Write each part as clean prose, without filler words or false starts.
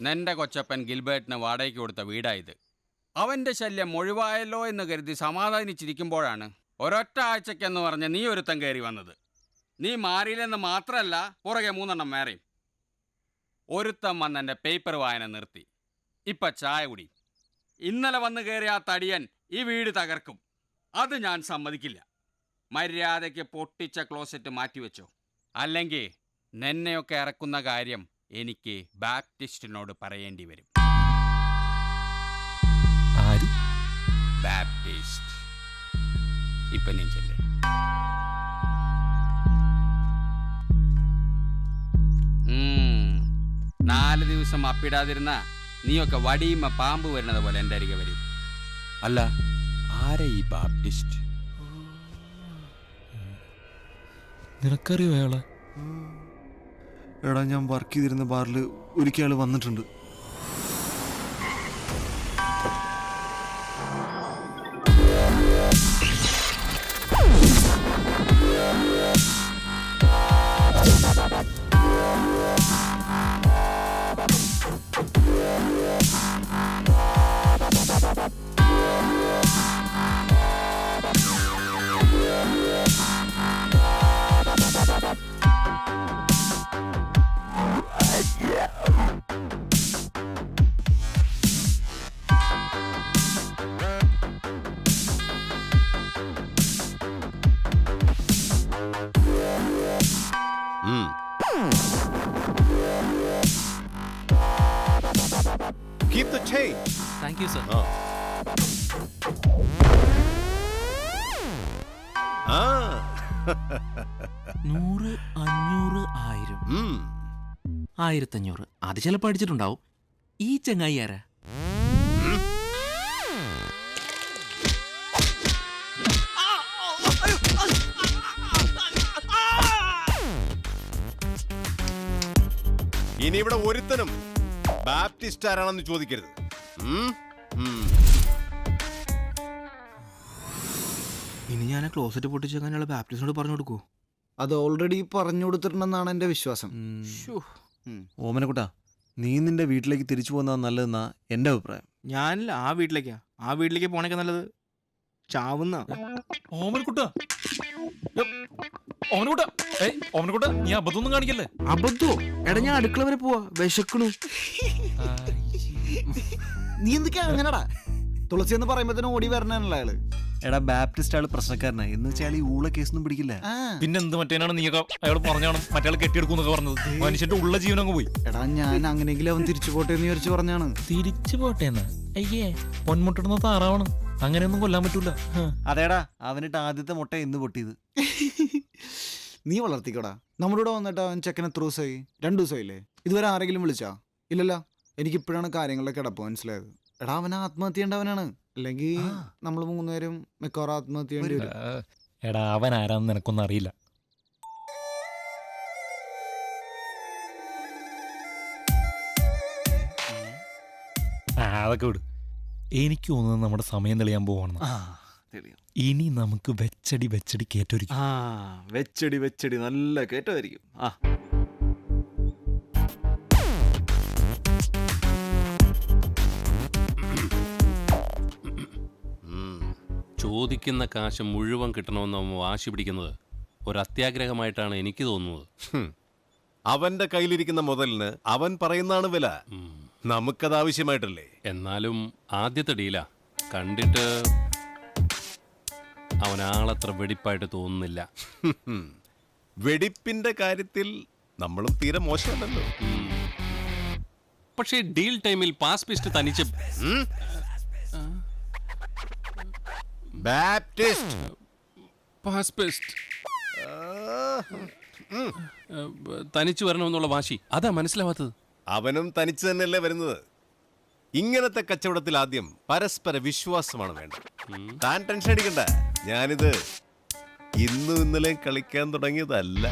നിന്റെ കൊച്ചപ്പൻ ഗിൽബർട്ടിന് വാടകയ്ക്ക് കൊടുത്ത വീടായത്. അവൻ്റെ ശല്യം ഒഴിവായല്ലോ എന്ന് കരുതി സമാധാനിച്ചിരിക്കുമ്പോഴാണ് ഒരൊറ്റ ആഴ്ചക്കെന്ന് പറഞ്ഞ് നീ ഒരുത്തൻ കയറി വന്നത്. നീ മാറിയില്ലെന്ന് മാത്രമല്ല, പുറകെ 3 വേറെയും. ഒരുത്തൻ വന്ന് എൻ്റെ പേപ്പർ വായന നിർത്തി. ഇപ്പം ചായ കുടി. ഇന്നലെ വന്ന് കയറിയ ആ തടിയൻ ഈ വീട് തകർക്കും. അത് ഞാൻ സമ്മതിക്കില്ല. മര്യാദയ്ക്ക് പൊട്ടിച്ച ക്ലോസറ്റ് മാറ്റിവെച്ചോ, അല്ലെങ്കിൽ നിന്നെയൊക്കെ ഇറക്കുന്ന കാര്യം എനിക്ക് ബാപ്റ്റിസ്റ്റിനോട് പറയേണ്ടി വരും. ബാപ്റ്റിസ്റ്റ്. ഇപ്പൊ നീ ചെല്ലേ. നാല് ദിവസം അപ്പിടാതിരുന്ന നീയൊക്കെ വടിയുമ്മ പാമ്പ് വരുന്നത് പോലെ എൻ്റെ അരികെ വരും. അല്ല, ആരാ ഈ ബാപ്റ്റിസ്റ്റ്? നിനക്കറിയോ അയാളെ? എടാ, ഞാൻ വർക്ക് ചെയ്തിരുന്ന ബാറിൽ ഒരിക്കൽ ആൾ വന്നിട്ടുണ്ട്. Keep the change. Thank you, sir. 100, 500, 1000, 1500. അത് ചിലപ്പോൾ അടിച്ചിട്ടുണ്ടാവും. ഈ ചങ്ങായി ആരാ? ഇനി ഇവിടെ ഒരുത്തനും ബാപ്റ്റിസ്റ്റ് ആരാണെന്ന് ചോദിക്കരുത്. ഇനി ഞാൻ ക്ലോസറ്റ് പൊട്ടിച്ചേക്കാനുള്ള ബാപ്റ്റിസ്റ്റിനോട് പറഞ്ഞു കൊടുക്കൂ. അത് ഓൾറെഡി പറഞ്ഞു കൊടുത്തിട്ടുണ്ടെന്നാണ് എൻ്റെ വിശ്വാസം. ഓമനക്കുട്ടാ, നീ നിന്റെ വീട്ടിലേക്ക് തിരിച്ചു പോകുന്നതാണ് നല്ലതെന്നാ എൻ്റെ അഭിപ്രായം. ഞാനില്ല, ആ വീട്ടിലേക്ക് പോണേക്കാ നല്ലത്. ചാവുന്ന ഓമനക്കുട്ട, നീ അബദ്ധമൊന്നും കാണിക്കല്ലേ. അബദ്ധോ? എടാ, ഞാൻ അടുക്കള വരെ പോവാ, വിശക്കണു. നീ എന്തൊക്കെയാ അങ്ങനെടാ? തുളസി എന്ന് പറയുമ്പോഴത്തേനും ഓടി വരണല്ലോ അയാള്. എടാ, ബാപ്റ്റിസ്റ്റ് ആള് പ്രശ്നക്കാരനായി എന്ന് വെച്ചാൽ ഈ ഊള കേസൊന്നും പിടിക്കില്ല. പിന്നെന്ത് മറ്റേനാണ് നീയൊക്കെ അയാൾ പറഞ്ഞാണ് മറ്റേ കെട്ടിയെടുക്കുന്നൊക്കെ പറഞ്ഞത്? മനുഷ്യന്റെ ഉള്ള ജീവനങ്ങ് പോയി. എടാ, ഞാൻ അങ്ങനെയെങ്കിലും അവൻ തിരിച്ചു പോട്ടെ എന്ന് വിചാരിച്ചു പറഞ്ഞാണ്. തിരിച്ചു പോട്ടേന്ന്? അയ്യേ, പൊന്മുട്ടിടുന്ന താറാവാണ്, അങ്ങനെയൊന്നും കൊല്ലാൻ പറ്റൂല. അതേടാ, അവനിട്ട് ആദ്യത്തെ മുട്ട എന്ന് പൊട്ടിയത്. നീ വളർത്തിക്കോടാ. നമ്മുടെ കൂടെ വന്നിട്ട് അവൻ ചെക്കൻ എത്ര ദിവസമായി? 2 ദിവസമായില്ലേ? ഇതുവരെ ആരെങ്കിലും വിളിച്ചാ? ഇല്ലല്ലോ. എനിക്കിപ്പോഴാണ് കാര്യങ്ങളൊക്കെ കിടപ്പ് മനസ്സിലായത്. എടാ, അവൻ ആത്മഹത്യ ചെയ്യേണ്ടവനാണ്. അല്ലെങ്കിൽ നമ്മൾ 3 പേരും മിക്കവാറും ആത്മഹത്യ ചെയ്യേണ്ടി വരും. എടാ, അവൻ ആരാന്ന് നിനക്കൊന്നും അറിയില്ല. അതൊക്കെ വിട്. എനിക്ക് തോന്നുന്നത് നമ്മുടെ സമയം തെളിയാൻ പോവാണെന്ന്. ഇനി നമുക്ക് വെച്ചടി കേറ്റൊരിക്കും. വെച്ചടി നല്ല കേറ്റമായിരിക്കും. ചോദിക്കുന്ന കാശ് മുഴുവൻ കിട്ടണമെന്ന് അവൻ വാശി പിടിക്കുന്നത് ഒരു അത്യാഗ്രഹമായിട്ടാണ് എനിക്ക് തോന്നുന്നത്. അവന്റെ കയ്യിലിരിക്കുന്ന മുതലിന് അവൻ പറയുന്നതാണ് വില. നമുക്കത് ആവശ്യമായിട്ടല്ലേ? എന്നാലും ആദ്യത്തെ ഡീലാ, കണ്ടിട്ട് അവനാളത്ര വെടിപ്പായിട്ട് തോന്നുന്നില്ല. വെടിപ്പിന്റെ കാര്യത്തിൽ നമ്മളും തീരെ മോശമല്ലല്ലോ. പക്ഷേ ഡീൽ ടൈമിൽ പാസ്പിസ്റ്റ് തനിച്ച് തനിച്ചു വരണമെന്നുള്ള വാശി, അതാ മനസ്സിലാവാത്തത്. അവനും തനിച്ച് തന്നെയല്ലേ വരുന്നത്. ഇങ്ങനത്തെ കച്ചവടത്തിൽ ആദ്യം പരസ്പര വിശ്വാസമാണ് വേണ്ടത്. താൻ ടെൻഷൻ അടിക്കണ്ട. ഞാനിത് ഇന്നും ഇന്നലെ കളിക്കാൻ തുടങ്ങിയതല്ല.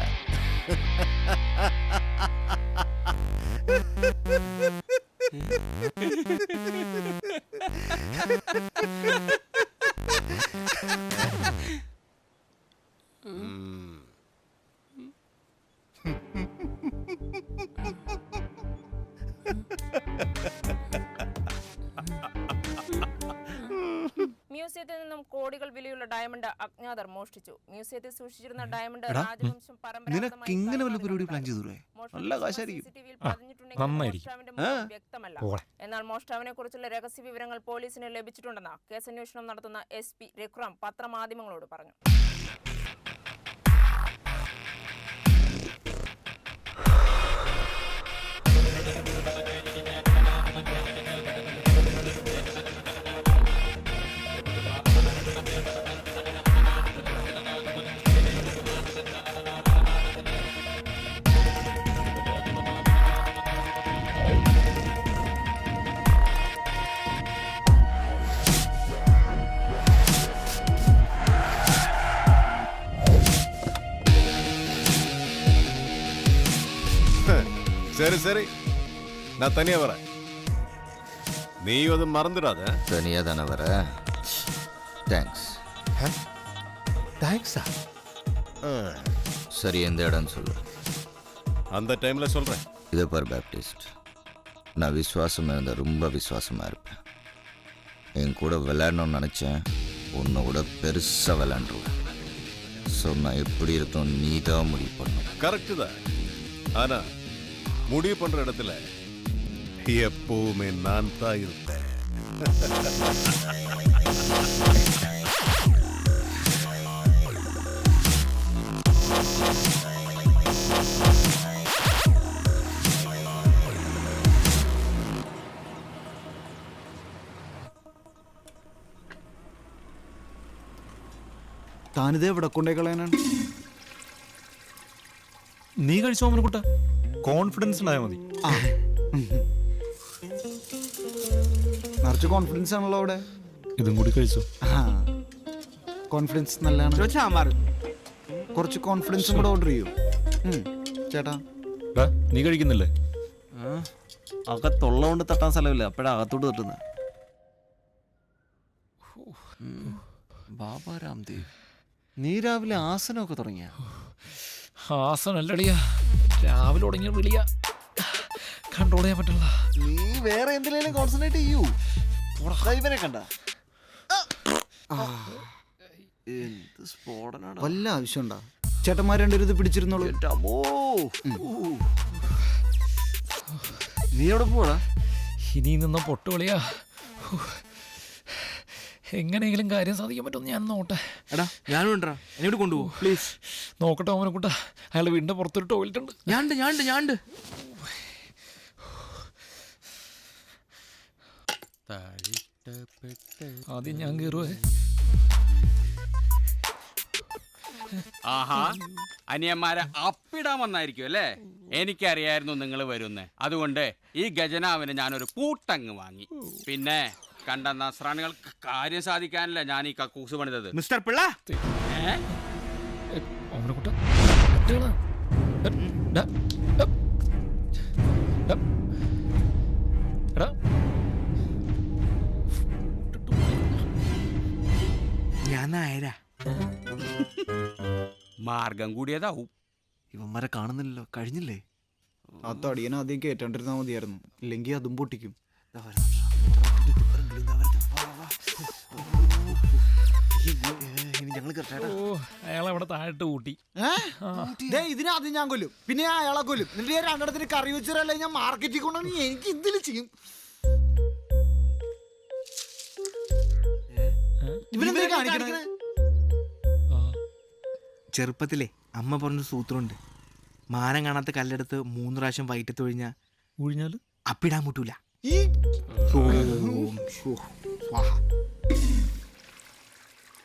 മ്യൂസിയത്തിൽ നിന്നും കോടികൾ വിലയുള്ള ഡയമണ്ട് അജ്ഞാതർ മോഷ്ടിച്ചു. മ്യൂസിയത്തിൽ സൂക്ഷിച്ചിരുന്ന ഡയമണ്ട് എടാ, രാജവംശം നിനക്ക് ഇങ്ങനെ വല്ല പരിപാടി പ്ലാൻ ചെയ്തൂടെ? നല്ല കാശായിരിക്കും. നന്നായിരിക്കും. വ്യക്തമല്ല. ഓളെ. എന്നാൽ മോഷ്ടാവിനെ കുറിച്ചുള്ള രഹസ്യ വിവരങ്ങൾ പോലീസിന് ലഭിച്ചിട്ടുണ്ടെന്ന് കേസന്വേഷണം നടത്തുന്ന SP രഘുറാം പത്രമാധ്യമങ്ങളോട് പറഞ്ഞു. சரி சரி, நான் தனியா வரேன். நீயும் அதை மறந்துடாத. தனியாக தானே வர? தேங்க்ஸ். தேங்க்ஸா? சரி, எந்த இடம்னு சொல்லு. அந்த டைம்ல சொல்றேன். இதை பார் பேப்டிஸ்ட், நான் விசுவாசமாக இருந்தால் ரொம்ப விசுவாசமாக இருப்பேன். என் கூட விளையாடணும்னு நினச்சேன், உன்னை கூட பெருசாக விளையாண்டுருவேன். ஸோ நான் எப்படி இருக்கணும் நீ தான் முடிவு பண்ணணும். கரெக்டு தான். ஆனா முடிவு பண்ற இடத்துல எப்பவுமே நான் தான் இருப்பேன். താനിത് എവിടെ കൊണ്ടേ കളയാനാണ്? നീ കഴിച്ചോ അമ്മനക്കുട്ട, കോൺഫിഡൻസ് ഉണ്ടായാൽ മതി. നിറച്ച് കോൺഫിഡൻസ് ആണല്ലോ അവിടെ. ഇതും കൂടി കഴിച്ചോ. കോൺഫിഡൻസ് നല്ലതാണ്. സാമ്പാർ കുറച്ച് കോൺഫിഡൻസും കൂടെ ഓർഡർ ചെയ്യൂ. ചേട്ടാ, ഡാ, നീ കഴിക്കുന്നില്ലേ? അകത്തുള്ള കൊണ്ട് തട്ടാൻ സ്ഥലമില്ല, അപ്പോഴാ അകത്തോട്ട് തട്ടുന്നത്. ബാബാ രാംദേവ്, നീ രാവിലെ ആസനമൊക്കെ തുടങ്ങിയ? ആസനല്ലടിയാ, രാവിലെ തുടങ്ങിയ വിളിയാ, കൺട്രോൾ ചെയ്യാൻ പറ്റില്ല. നീ വേറെ എന്തിനേലും കോൺസെൻട്രേറ്റ് ചെയ്യൂ. ഇവനെ കണ്ട എന്ത് സ്ഫോടനാണ്. വല്ല ആവശ്യമുണ്ടാ? ചേട്ടന്മാർ രണ്ടുപേരും ഇത് പിടിച്ചിരുന്നോളൂ. നീ എവിടെ പോടാ? ഇനി നിന്ന പൊട്ടുകളിയാ. എങ്ങനെയെങ്കിലും കാര്യം സാധിക്കാൻ പറ്റുമെന്ന് ഞാൻ നോട്ടെ. എടാ ഞാനും ഉണ്ടാ, എന്നോട് കൊണ്ടുപോകും പ്ലീസ്. നോക്കട്ടെ അവനെക്കുട്ട, അയാളുടെ വീടിന്റെ പുറത്തൊരു ടോയ്ലറ്റ് ഉണ്ട്. ഞാണ്ട് ആദ്യം ഞാൻ കയറുവേ. ആഹാ, അനിയന്മാരെ അപ്പിടാൻ വന്നായിരിക്കും അല്ലേ? എനിക്കറിയായിരുന്നു നിങ്ങൾ വരുന്നേ. അതുകൊണ്ട് ഈ ഗജനാവിന് ഞാനൊരു പൂട്ടങ്ങ് വാങ്ങി. പിന്നെ കണ്ട നസ്രാണികൾക്ക് കാര്യം സാധിക്കാനല്ല ഞാൻ ഈ കക്കൂസ് പണിതത്. മിസ്റ്റർ പിള്ള, അവനെക്കുട്ട ഞാൻ നായരാ. മാർഗം കൂടിയതാവും. ഇവന്മാരെ കാണുന്നില്ലല്ലോ, കഴിഞ്ഞില്ലേ? ആ തടിയൻ ആദ്യം കേട്ടോണ്ടിരുന്നാ മതിയായിരുന്നു, ഇല്ലെങ്കിൽ അതും പൊട്ടിക്കും. അയാളവിടെ താഴോട്ട് കൂട്ടി. ഇതിനാദ്യം ഞാൻ കൊല്ലും, പിന്നെ അയാളെ കൊല്ലും, എന്നിട്ട് ഞാൻ രണ്ടിടത്തിന് കറി വെച്ചല്ലേ ഞാൻ മാർക്കറ്റിൽ കൊണ്ടുവന്ന് എനിക്ക് എന്തിലും ചെയ്യും. ഇവനെന്താ കാണിക്കണേ? ചെറുപ്പത്തിലെ അമ്മ പറഞ്ഞ സൂത്രമുണ്ട്, മാനം കാണാത്ത കല്ലെടുത്ത് 3 പ്രാവശ്യം വയറ്റത്ത് ഒഴിഞ്ഞാൽ ഒഴിഞ്ഞാല് അപ്പിടാൻ മുട്ടൂല.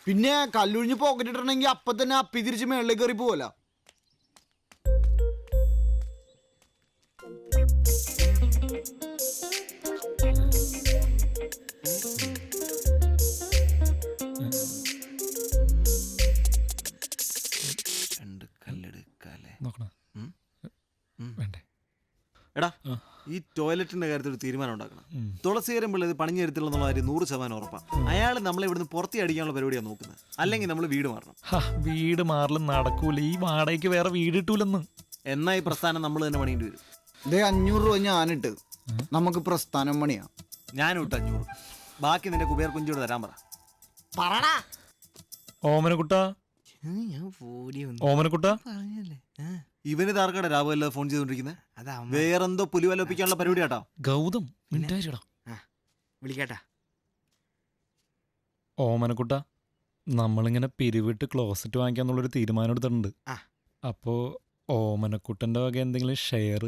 പിന്നെ കല്ലൊഴിഞ്ഞ് പോക്കറ്റ് ഇടണമെങ്കിൽ അപ്പൊ തന്നെ അപ്പി തിരിച്ച് മേളിലേക്ക് കയറി പോവല്ല. എടാ, ഈ ടോയ്ലറ്റിന്റെ കാര്യത്തിൽ ഒരു തീരുമാനം ഉണ്ടാക്കണം. തുളസീകരം പിള്ള ഇത് പണിഞ്ഞെടുത്തില്ലെന്നുള്ള കാര്യം 100% ഉറപ്പാണ്. അയാൾ നമ്മളെ ഇവിടുന്ന് പുറത്തി അടിക്കാനുള്ള പരിപാടിയാണ് നോക്കുന്നത്. അല്ലെങ്കിൽ നമ്മൾ വീട് മാറണം. വീട് മാറലും നടക്കൂല, ഈ വാടകയ്ക്ക് വേറെ വീട് കിട്ടൂലെന്ന്. എന്നാ ഈ പ്രസ്ഥാനം നമ്മൾ തന്നെ പണിയേണ്ടി വരും. ഇതേ 500 രൂപ ഞാനിട്ട് നമുക്ക് പ്രസ്ഥാനം പണിയാ. ഞാൻ വിട്ടു 500. ബാക്കി നിന്റെ കുബേർ കുഞ്ചോട് തരാൻ പറ. ഓമനക്കുട്ട ഞാൻ ഫോടി ഓമനക്കുട്ട പറഞ്ഞല്ലേ. ഇവന് താർക്കട രാവിലെ ഫോൺ ചെയ്തോണ്ടിരിക്കുന്നത്. അത് അമ്മ വേറെന്തോ പുലിവലൊപ്പിക്കാനുള്ള പരിപാടി കേട്ടോ. ഗൗതം മിണ്ടായിടാ. വിളിക്കാട്ടാ. ഓമനക്കുട്ട നമ്മളിങ്ങനെ പിരിവിട്ട് ക്ലോസറ്റ് വാങ്ങിക്കാന്നുള്ളൊരു തീരുമാനം എടുത്തിട്ടുണ്ട്. ആ. അപ്പോ ഓമനക്കുട്ടന്റെ വക എന്തെങ്കിലും ഷെയർ?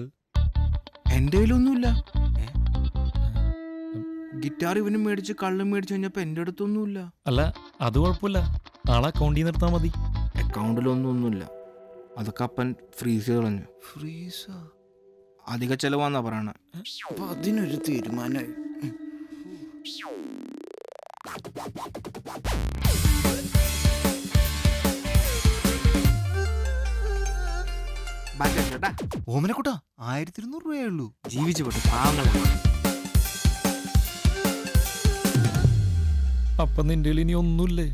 എൻ്റെ കയ്യിലൊന്നുമില്ല. ഗിറ്റാർ ഇവനും മേടിച്ച് കള്ളും മേടിച്ച് കഴിഞ്ഞപ്പോ എൻ്റെ അടുത്തൊന്നുമില്ല. അല്ല അത് കുഴപ്പമില്ല, ആളെ അക്കൗണ്ടിൽ നിന്ന് എടുത്താൽ മതി. അക്കൗണ്ടിലൊന്നുമില്ല. അതൊക്കെ അപ്പൻ ഫ്രീസ് ചെയ്ത് കളഞ്ഞു. ഫ്രീസാ? അധിക ചെലവാന്നാ പറയണ. അപ്പൊ അതിനൊരു തീരുമാനമായി. ചേട്ടാ ഓമനക്കുട്ടാ 1200 രൂപയേ ഉള്ളൂ. ജീവിച്ചു പോട്ടെ പാവങ്ങളാ. അപ്പൊ നിന്റെ കയ്യിൽ ഇനി ഒന്നുമില്ലേ?